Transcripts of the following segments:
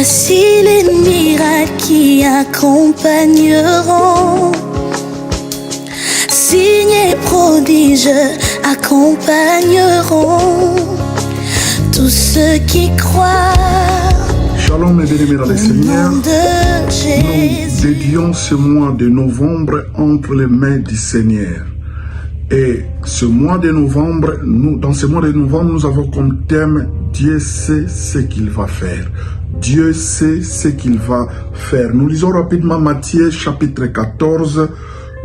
Voici les miracles qui accompagneront. Signes et prodiges accompagneront tous ceux qui croient. Shalom mes bien-aimés dans le Seigneur, nous dédions ce mois de novembre entre les mains du Seigneur. Et ce mois de novembre, dans ce mois de novembre, nous avons comme thème Dieu sait ce qu'il va faire. Dieu sait ce qu'il va faire. Nous lisons rapidement Matthieu chapitre 14,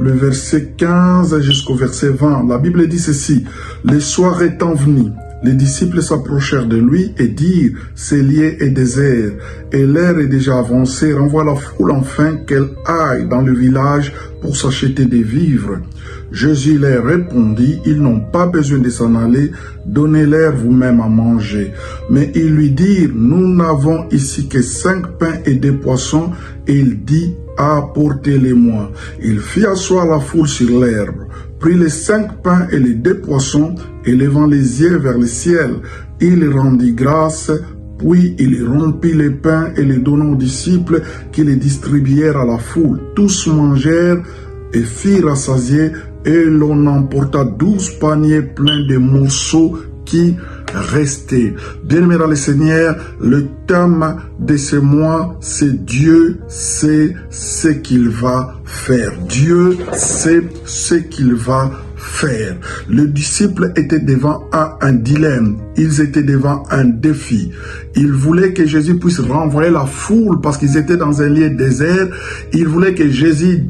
le verset 15 jusqu'au verset 20. La Bible dit ceci: le soir étant venu, les disciples s'approchèrent de lui et dirent: c'est lié et désert, et l'heure est déjà avancée, renvoie la foule afin qu'elle aille dans le village pour s'acheter des vivres. Jésus leur répondit: ils n'ont pas besoin de s'en aller, donnez-leur vous-même à manger. Mais ils lui dirent: nous n'avons ici que 5 pains et 2 poissons. Et il dit: apportez-les-moi. Il fit asseoir la foule sur l'herbe, prit les 5 pains et les 2 poissons, et levant les yeux vers le ciel, il rendit grâce, puis il rompit les pains et les donna aux disciples qui les distribuèrent à la foule. Tous mangèrent et firent rassasier, et l'on emporta 12 paniers pleins de morceaux qui restaient. Bien-aimés dans le Seigneur, le thème de ce mois, c'est Dieu sait ce qu'il va faire. Dieu sait ce qu'il va faire. Les disciples étaient devant un dilemme. Ils étaient devant un défi. Ils voulaient que Jésus puisse renvoyer la foule parce qu'ils étaient dans un lieu désert. Ils voulaient que Jésus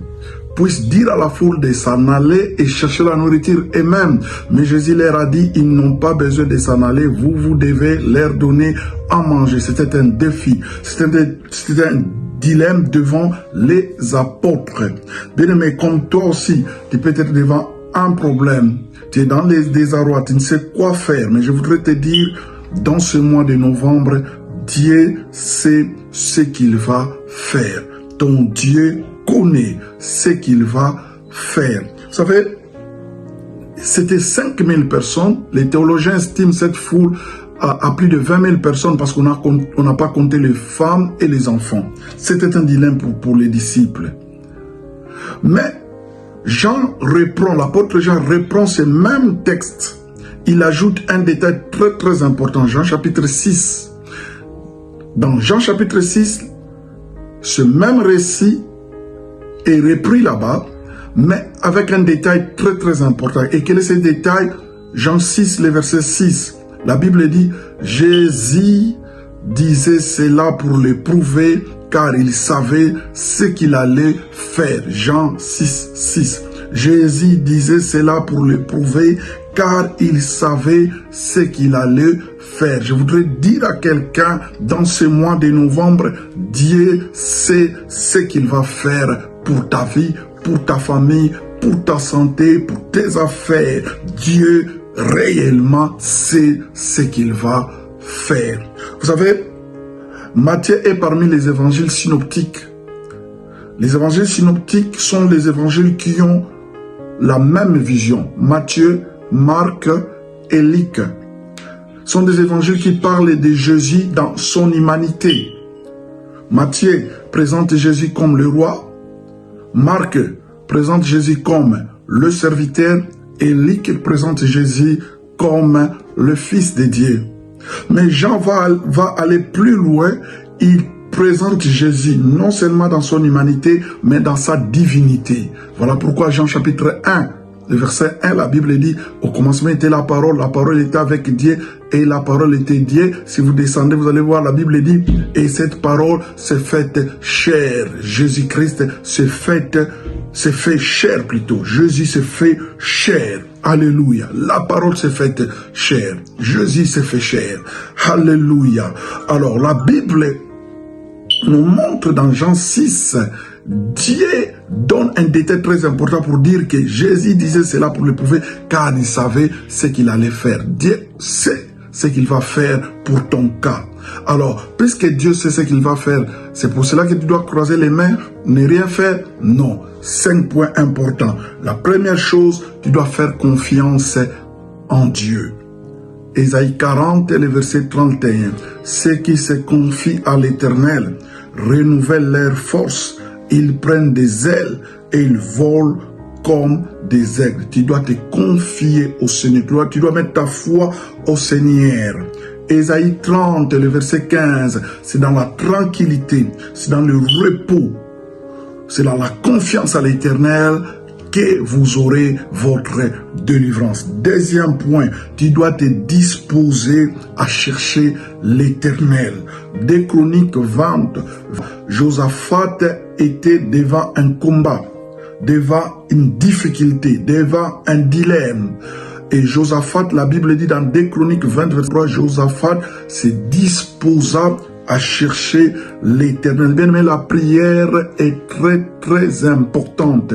puisse dire à la foule de s'en aller et chercher la nourriture eux-mêmes. Mais Jésus leur a dit: ils n'ont pas besoin de s'en aller, vous devez leur donner à manger. C'était un défi, c'était un dilemme devant les apôtres. Bien-aimé, comme toi aussi, tu peux être devant un problème, tu es dans les désarrois, tu ne sais quoi faire, mais je voudrais te dire, dans ce mois de novembre, Dieu sait ce qu'il va faire. Ton Dieu connaît ce qu'il va faire. Vous savez, c'était 5000 personnes. Les théologiens estiment cette foule à plus de 20 000 personnes parce qu'on n'a pas compté les femmes et les enfants. C'était un dilemme pour les disciples. Mais l'apôtre Jean reprend ce même texte. Il ajoute un détail très très important. Jean chapitre 6. Dans Jean chapitre 6, ce même récit est repris là-bas, mais avec un détail très très important. Et quel est ce détail? Jean 6, le verset 6. La Bible dit: Jésus disait cela pour l'éprouver, car il savait ce qu'il allait faire. Jean 6, 6. Jésus disait cela pour l'éprouver, car il savait ce qu'il allait faire. Je voudrais dire à quelqu'un, dans ce mois de novembre, Dieu sait ce qu'il va faire pour ta vie, pour ta famille, pour ta santé, pour tes affaires. Dieu réellement sait ce qu'il va faire. Vous savez, Matthieu est parmi les évangiles synoptiques. Les évangiles synoptiques sont les évangiles qui ont la même vision. Matthieu, Marc et Luc sont des évangiles qui parlent de Jésus dans son humanité. Matthieu présente Jésus comme le roi, Marc présente Jésus comme le serviteur et Luc présente Jésus comme le Fils de Dieu. Mais Jean va aller plus loin. Il présente Jésus non seulement dans son humanité, mais dans sa divinité. Voilà pourquoi Jean chapitre 1, le verset 1, la Bible dit: au commencement était la parole était avec Dieu, et la parole était Dieu. Si vous descendez, vous allez voir, la Bible dit: et cette parole s'est faite chair. Jésus-Christ s'est fait chair plutôt. Jésus s'est fait chair. Alléluia. La parole s'est faite chair. Jésus s'est fait chair. Alléluia. Alors, la Bible nous montre dans Jean 6, Dieu donne un détail très important pour dire que Jésus disait cela pour le prouver, car il savait ce qu'il allait faire. Dieu sait ce qu'il va faire pour ton cas. Alors, puisque Dieu sait ce qu'il va faire, c'est pour cela que tu dois croiser les mains, ne rien faire? Non. 5 points importants. La première chose, tu dois faire confiance en Dieu. Ésaïe 40, le verset 31. Ceux qui se confient à l'Éternel renouvellent leurs forces. Ils prennent des ailes et ils volent comme des aigles. Tu dois te confier au Seigneur. Tu dois mettre ta foi au Seigneur. Ésaïe 30, le verset 15, c'est dans la tranquillité, c'est dans le repos, c'est dans la confiance à l'Éternel que vous aurez votre délivrance. Deuxième point, tu dois te disposer à chercher l'Éternel. Des Chroniques 20, Josaphat était devant un combat, devant une difficulté, devant un dilemme. Et Josaphat, la Bible dit dans 2 Chroniques 20, verset 3, Josaphat se disposa à chercher l'Éternel. Bien, mais la prière est très importante.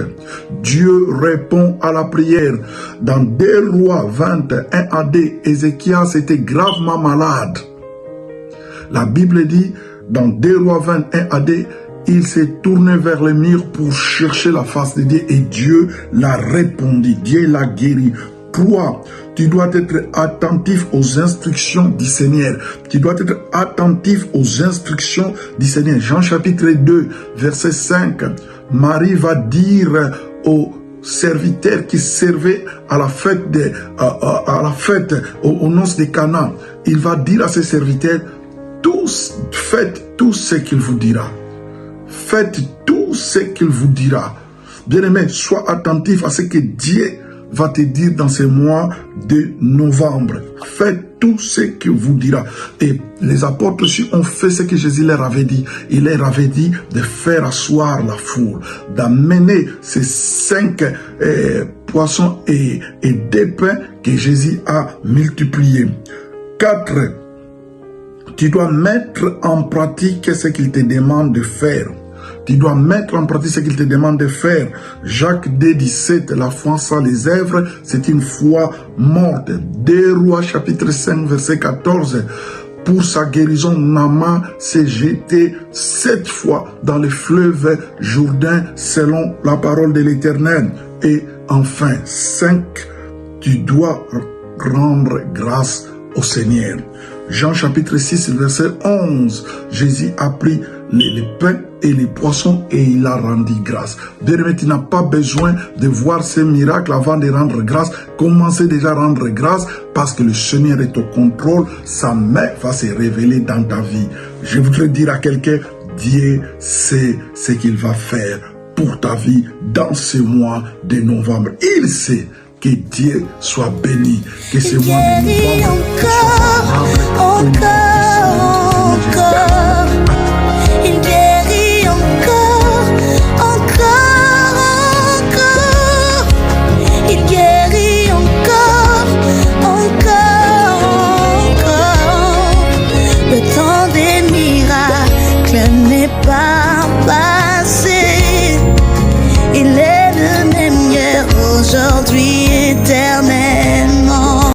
Dieu répond à la prière. Dans 2 Rois 21 à 2, Ézéchias était gravement malade. La Bible dit dans 2 Rois 21 à 2, il s'est tourné vers le mur pour chercher la face de Dieu et Dieu l'a répondu. Dieu l'a guéri. 3. Tu dois être attentif aux instructions du Seigneur. Tu dois être attentif aux instructions du Seigneur. Jean chapitre 2, verset 5. Marie va dire aux serviteurs qui servaient à la fête, aux noces de Cana. Il va dire à ses serviteurs, faites tout ce qu'il vous dira. Faites tout ce qu'il vous dira. Bien-aimé, sois attentif à ce que Dieu va te dire dans ce mois de novembre. Faites tout ce qu'il vous dira. Et les apôtres aussi ont fait ce que Jésus leur avait dit. Il leur avait dit de faire asseoir la foule, d'amener ces 5 poissons et 2 pains que Jésus a multipliés. 4. Tu dois mettre en pratique ce qu'il te demande de faire. Tu dois mettre en pratique ce qu'il te demande de faire. Jacques 2, 17, la foi sans les œuvres, c'est une foi morte. 2 Rois chapitre 5, verset 14. Pour sa guérison, Naaman s'est jeté 7 fois dans le fleuve Jourdain selon la parole de l'Éternel. Et enfin, 5, tu dois rendre grâce au Seigneur. Jean chapitre 6, verset 11, Jésus a pris les pains et les poissons et il a rendu grâce. Bien-aimé, tu n'as pas besoin de voir ces miracles avant de rendre grâce. Commencez déjà à rendre grâce parce que le Seigneur est au contrôle. Sa main va se révéler dans ta vie. Je voudrais dire à quelqu'un, Dieu sait ce qu'il va faire pour ta vie dans ce mois de novembre. Il sait. Que Dieu soit béni, que ce mois de novembre soit favorable.